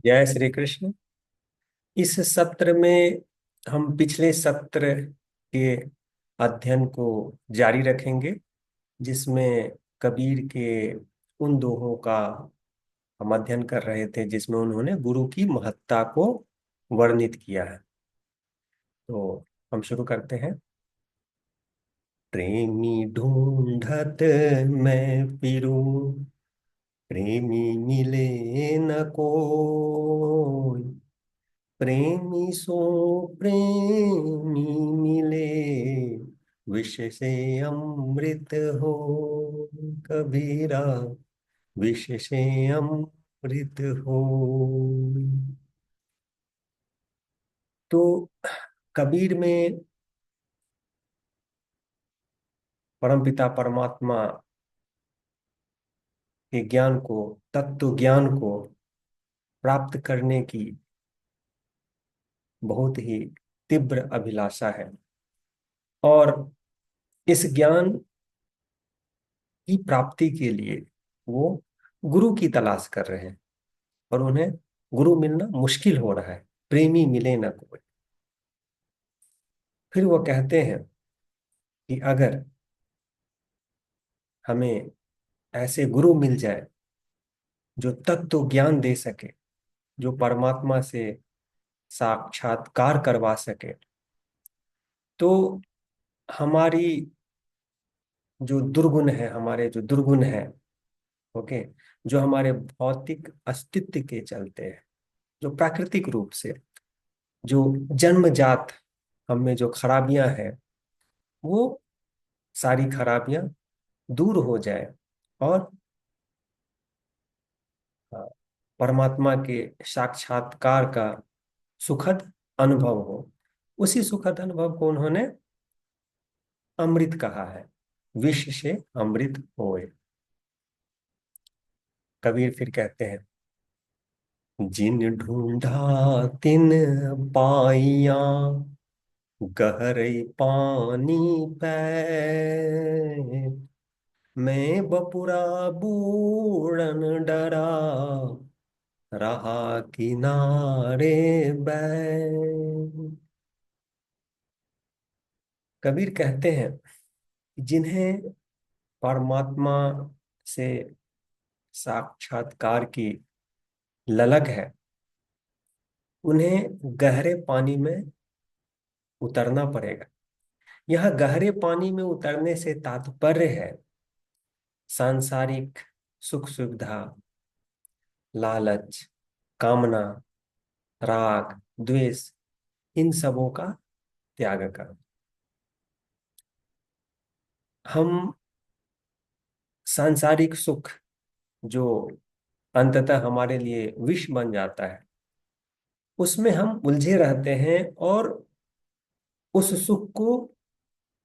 जय श्री कृष्ण। इस सत्र में हम पिछले सत्र के अध्ययन को जारी रखेंगे, जिसमें कबीर के उन दोहों का हम अध्ययन कर रहे थे जिसमें उन्होंने गुरु की महत्ता को वर्णित किया है। तो हम शुरू करते हैं। प्रेमी ढूंढत मैं फिरूं, प्रेमी मिले न कोई। प्रेमी सो प्रेमी मिले, विष से अमृत हो। कबीरा, विष से अमृत हो। तो कबीर में परमपिता परमात्मा के ज्ञान को, तत्व ज्ञान को प्राप्त करने की बहुत ही तीव्र अभिलाषा है, और इस ज्ञान की प्राप्ति के लिए वो गुरु की तलाश कर रहे हैं, और उन्हें गुरु मिलना मुश्किल हो रहा है। प्रेमी मिले ना कोई। फिर वो कहते हैं कि अगर हमें ऐसे गुरु मिल जाए जो तत्व ज्ञान दे सके, जो परमात्मा से साक्षात्कार करवा सके, तो हमारी जो दुर्गुण है, हमारे जो दुर्गुण है, ओके, जो हमारे भौतिक अस्तित्व के चलते हैं, जो प्राकृतिक रूप से, जो जन्मजात हम में जो खराबियां हैं, वो सारी खराबियां दूर हो जाए, और हाँ, परमात्मा के साक्षात्कार का सुखद अनुभव हो। उसी सुखद अनुभव को उन्होंने अमृत कहा है। विष से अमृत होए। कबीर फिर कहते हैं, जिन ढूंढा तिन पाइया, गहरई पानी पै। मैं बपुरा बूढ़न डरा, रहा किनारे बैठ। कबीर कहते हैं, जिन्हें परमात्मा से साक्षात्कार की ललक है, उन्हें गहरे पानी में उतरना पड़ेगा। यह गहरे पानी में उतरने से तात्पर्य है सांसारिक सुख सुविधा, लालच, कामना, राग, द्वेष, इन सबों का त्याग कर हम सांसारिक सुख, जो अंततः हमारे लिए विष बन जाता है, उसमें हम उलझे रहते हैं, और उस सुख को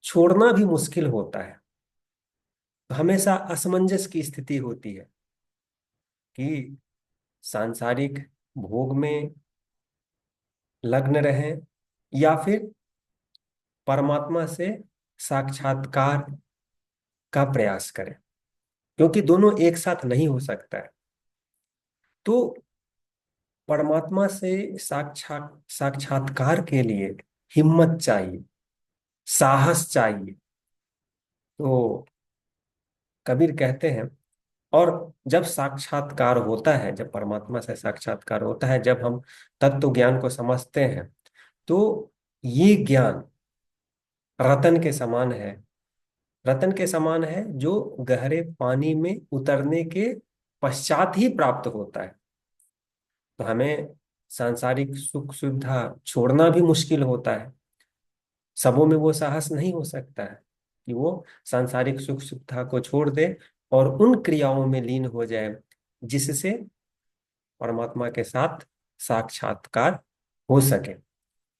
छोड़ना भी मुश्किल होता है। हमेशा असमंजस की स्थिति होती है कि सांसारिक भोग में लग्न रहें, या फिर परमात्मा से साक्षात्कार का प्रयास करें, क्योंकि दोनों एक साथ नहीं हो सकता है। तो परमात्मा से साक्षात्कार के लिए हिम्मत चाहिए, साहस चाहिए। तो कबीर कहते हैं, और जब साक्षात्कार होता है, जब परमात्मा से साक्षात्कार होता है, जब हम तत्व ज्ञान को समझते हैं, तो ये ज्ञान रतन के समान है। रतन के समान है, जो गहरे पानी में उतरने के पश्चात ही प्राप्त होता है। तो हमें सांसारिक सुख सुविधा छोड़ना भी मुश्किल होता है। सबों में वो साहस नहीं हो सकता है कि वो सांसारिक सुख सुविधा को छोड़ दे और उन क्रियाओं में लीन हो जाए जिससे परमात्मा के साथ साक्षात्कार हो सके।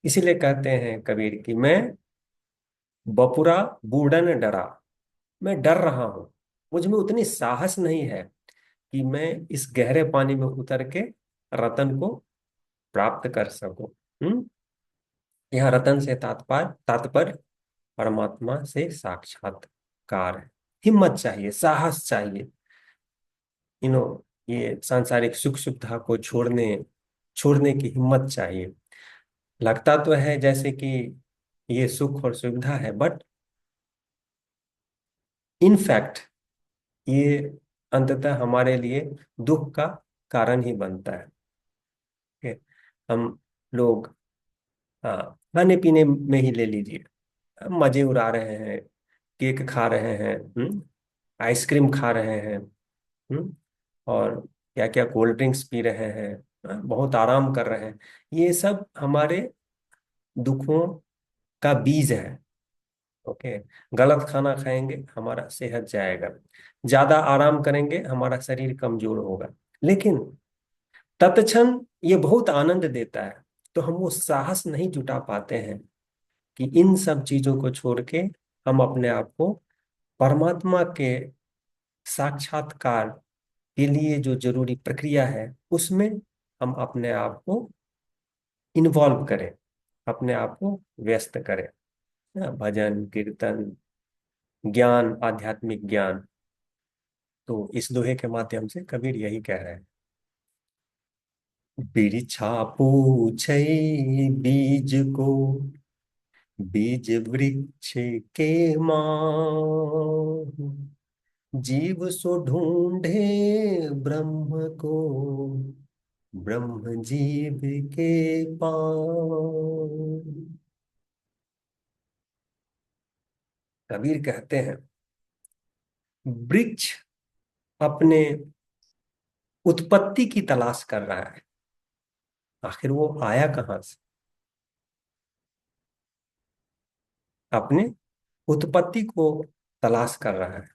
इसीलिए कहते हैं कबीर कि मैं बपुरा बूढ़न डरा, मैं डर रहा हूं, मुझ में उतनी साहस नहीं है कि मैं इस गहरे पानी में उतर के रतन को प्राप्त कर सकूं। यह रतन से तात्पर्य तात्पर्य परमात्मा से साक्षात्कार है। हिम्मत चाहिए, साहस चाहिए, ये सांसारिक सुख सुविधा को छोड़ने छोड़ने की हिम्मत चाहिए। लगता तो है जैसे कि ये सुख और सुविधा है, बट इनफैक्ट ये अंततः हमारे लिए दुख का कारण ही बनता है। कि हम लोग, हाँ, खाने पीने में ही ले लीजिए, मजे उड़ा रहे हैं, केक खा रहे हैं, आइसक्रीम खा रहे हैं, और क्या क्या कोल्ड ड्रिंक्स पी रहे हैं, बहुत आराम कर रहे हैं। ये सब हमारे दुखों का बीज है। ओके। गलत खाना खाएंगे हमारा सेहत जाएगा, ज्यादा आराम करेंगे हमारा शरीर कमजोर होगा। लेकिन तत्क्षण ये बहुत आनंद देता है, तो हम वो साहस नहीं जुटा पाते हैं कि इन सब चीजों को छोड़ के हम अपने आप को परमात्मा के साक्षात्कार के लिए जो जरूरी प्रक्रिया है उसमें हम अपने आप को इन्वॉल्व करें, अपने आप को व्यस्त करें। भजन कीर्तन, ज्ञान, आध्यात्मिक ज्ञान। तो इस दोहे के माध्यम से कबीर यही कह रहे हैं। बिरछा पूछै बीज को, बीज वृक्ष के माँ, जीव सो ढूंढे ब्रह्म को, ब्रह्म जीव के पाँव। कबीर कहते हैं वृक्ष अपने उत्पत्ति की तलाश कर रहा है। आखिर वो आया कहाँ से? अपने उत्पत्ति को तलाश कर रहा है।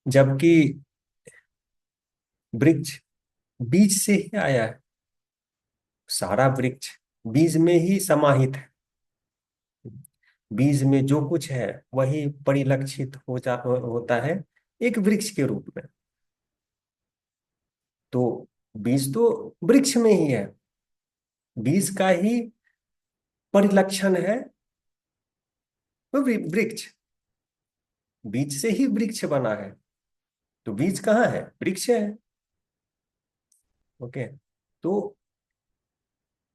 जबकि वृक्ष बीज से ही आया है। सारा वृक्ष बीज में ही समाहित है। बीज में जो कुछ है वही परिलक्षित होता है एक वृक्ष के रूप में। तो बीज तो वृक्ष में ही है, बीज का ही परिलक्षण है वो वृक्ष। बीज से ही वृक्ष बना है, तो बीज कहाँ है? वृक्ष है। ओके। तो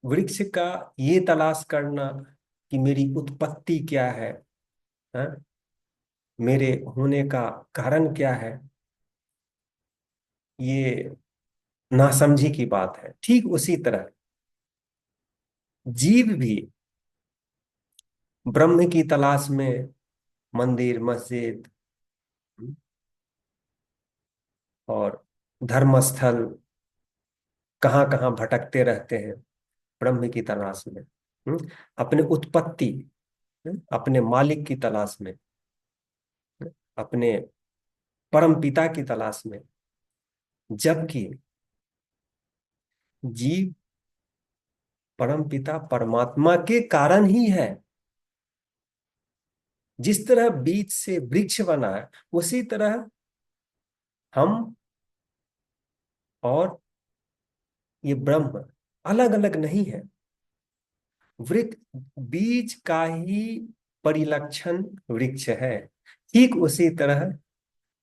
वृक्ष का ये तलाश करना कि मेरी उत्पत्ति क्या है, हाँ? मेरे होने का कारण क्या है, ये नासमझी की बात है। ठीक उसी तरह जीव भी ब्रह्म की तलाश में मंदिर मस्जिद और धर्मस्थल कहाँ कहाँ भटकते रहते हैं ब्रह्म की तलाश में, अपने उत्पत्ति, अपने मालिक की तलाश में, अपने परम पिता की तलाश में। जबकि जीव परम पिता परमात्मा के कारण ही है। जिस तरह बीज से वृक्ष बना है उसी तरह हम और ये ब्रह्म अलग अलग नहीं है। वृक्ष बीज का ही परिलक्षण वृक्ष है। ठीक उसी तरह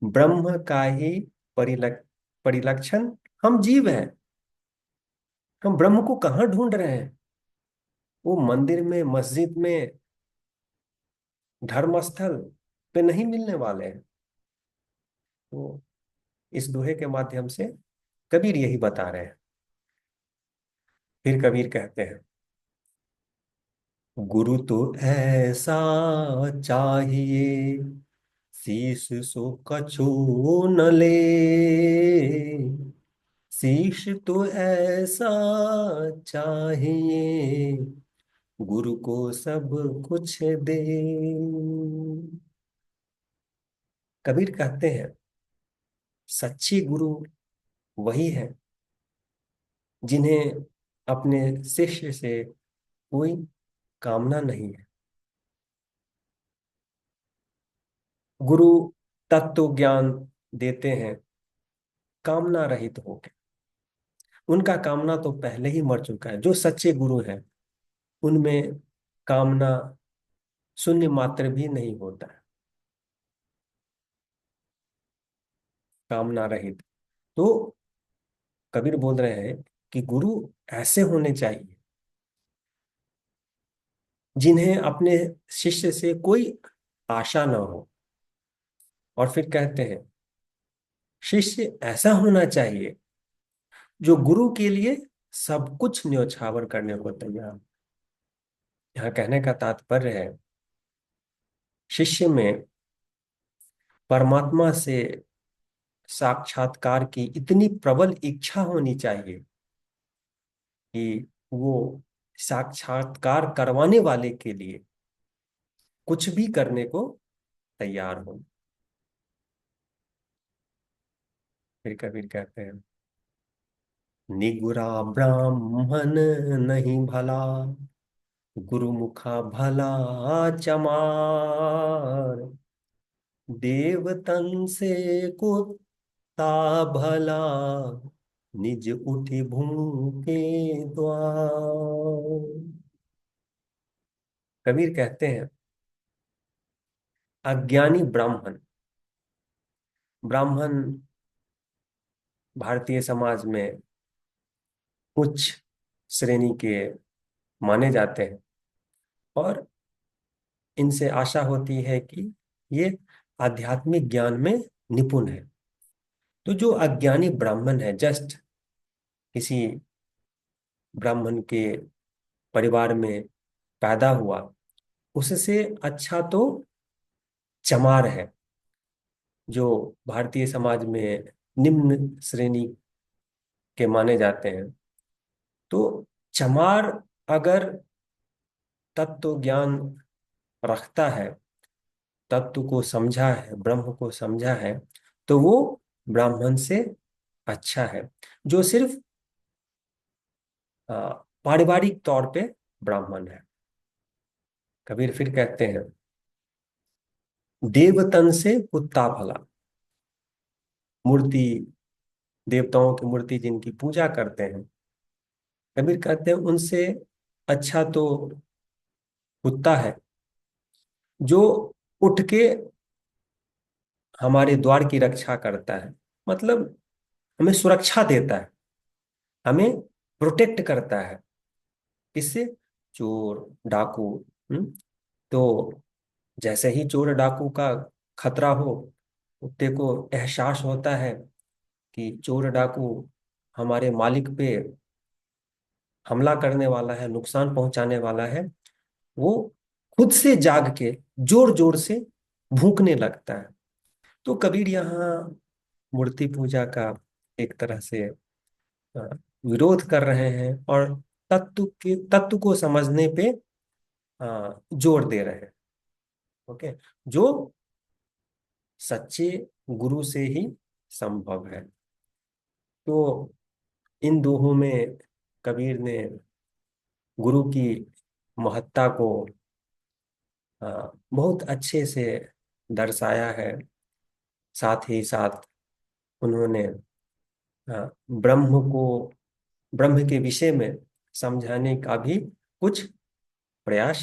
ब्रह्म का ही परिलक्षण हम जीव हैं। हम ब्रह्म को कहाँ ढूंढ रहे हैं? वो मंदिर में मस्जिद में धर्मस्थल पे नहीं मिलने वाले हैं। तो इस दोहे के माध्यम से कबीर यही बता रहे हैं। फिर कबीर कहते हैं गुरु तो ऐसा चाहिए, शीश सो कछु न ले, शीश तो ऐसा चाहिए, गुरु को सब कुछ दे। कबीर कहते हैं सच्ची गुरु वही है जिन्हें अपने शिष्य से कोई कामना नहीं है। गुरु तत्व ज्ञान देते हैं कामना रहित होकर। उनका कामना तो पहले ही मर चुका है। जो सच्चे गुरु हैं उनमें कामना शून्य मात्र भी नहीं होता है, कामना रहित। तो कबीर बोल रहे हैं कि गुरु ऐसे होने चाहिए जिन्हें अपने शिष्य से कोई आशा न हो। और फिर कहते हैं शिष्य ऐसा होना चाहिए जो गुरु के लिए सब कुछ न्योछावर करने को तैयार हो। यहाँ कहने का तात्पर्य है शिष्य में परमात्मा से साक्षात्कार की इतनी प्रबल इच्छा होनी चाहिए कि वो साक्षात्कार करवाने वाले के लिए कुछ भी करने को तैयार हो। फिर कबीर कहते हैं निगुरा ब्राह्मण नहीं भला, गुरुमुखा भला चमार, देवतन से कुत्ता भला, निज उठी भूखे द्वार। कबीर कहते हैं अज्ञानी ब्राह्मण, ब्राह्मण भारतीय समाज में उच्च श्रेणी के माने जाते हैं और इनसे आशा होती है कि ये आध्यात्मिक ज्ञान में निपुण है। तो जो अज्ञानी ब्राह्मण है, जस्ट किसी ब्राह्मण के परिवार में पैदा हुआ, उससे अच्छा तो चमार है, जो भारतीय समाज में निम्न श्रेणी के माने जाते हैं। तो चमार अगर तत्व ज्ञान रखता है, तत्व को समझा है, ब्रह्म को समझा है, तो वो ब्राह्मण से अच्छा है जो सिर्फ पारिवारिक तौर पे ब्राह्मण है। कबीर फिर कहते हैं देवतन से कुत्ता भला। मूर्ति, देवताओं की मूर्ति जिनकी पूजा करते हैं, कबीर कहते हैं उनसे अच्छा तो कुत्ता है जो उठ के हमारे द्वार की रक्षा करता है, मतलब हमें सुरक्षा देता है, हमें प्रोटेक्ट करता है। किससे? चोर डाकू। तो जैसे ही चोर डाकू का खतरा हो, कुत्ते को एहसास होता है कि चोर डाकू हमारे मालिक पे हमला करने वाला है, नुकसान पहुंचाने वाला है, वो खुद से जाग के जोर जोर से भूखने लगता है। तो कबीर यहाँ मूर्ति पूजा का एक तरह से अ, विरोध कर रहे हैं और तत्व को समझने पे जोर दे रहे हैं। ओके, जो सच्चे गुरु से ही संभव है। तो इन दोहों में कबीर ने गुरु की महत्ता को बहुत अच्छे से दर्शाया है। साथ ही साथ उन्होंने ब्रह्म को, ब्रह्म के विषय में समझाने का भी कुछ प्रयास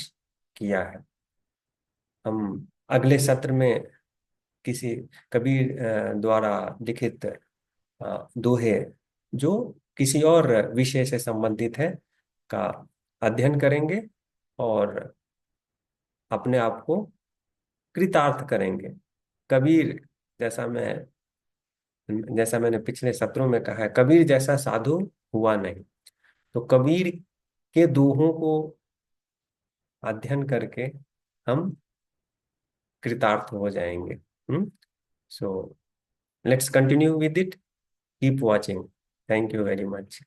किया है। हम अगले सत्र में किसी कबीर द्वारा लिखित दोहे जो किसी और विषय से संबंधित है का अध्ययन करेंगे और अपने आप को कृतार्थ करेंगे। कबीर जैसा मैं जैसा मैंने पिछले सत्रों में कहा है, कबीर जैसा साधु हुआ नहीं। तो कबीर के दोहों को अध्ययन करके हम कृतार्थ हो जाएंगे। So let's continue with it, keep watching. Thank you very much.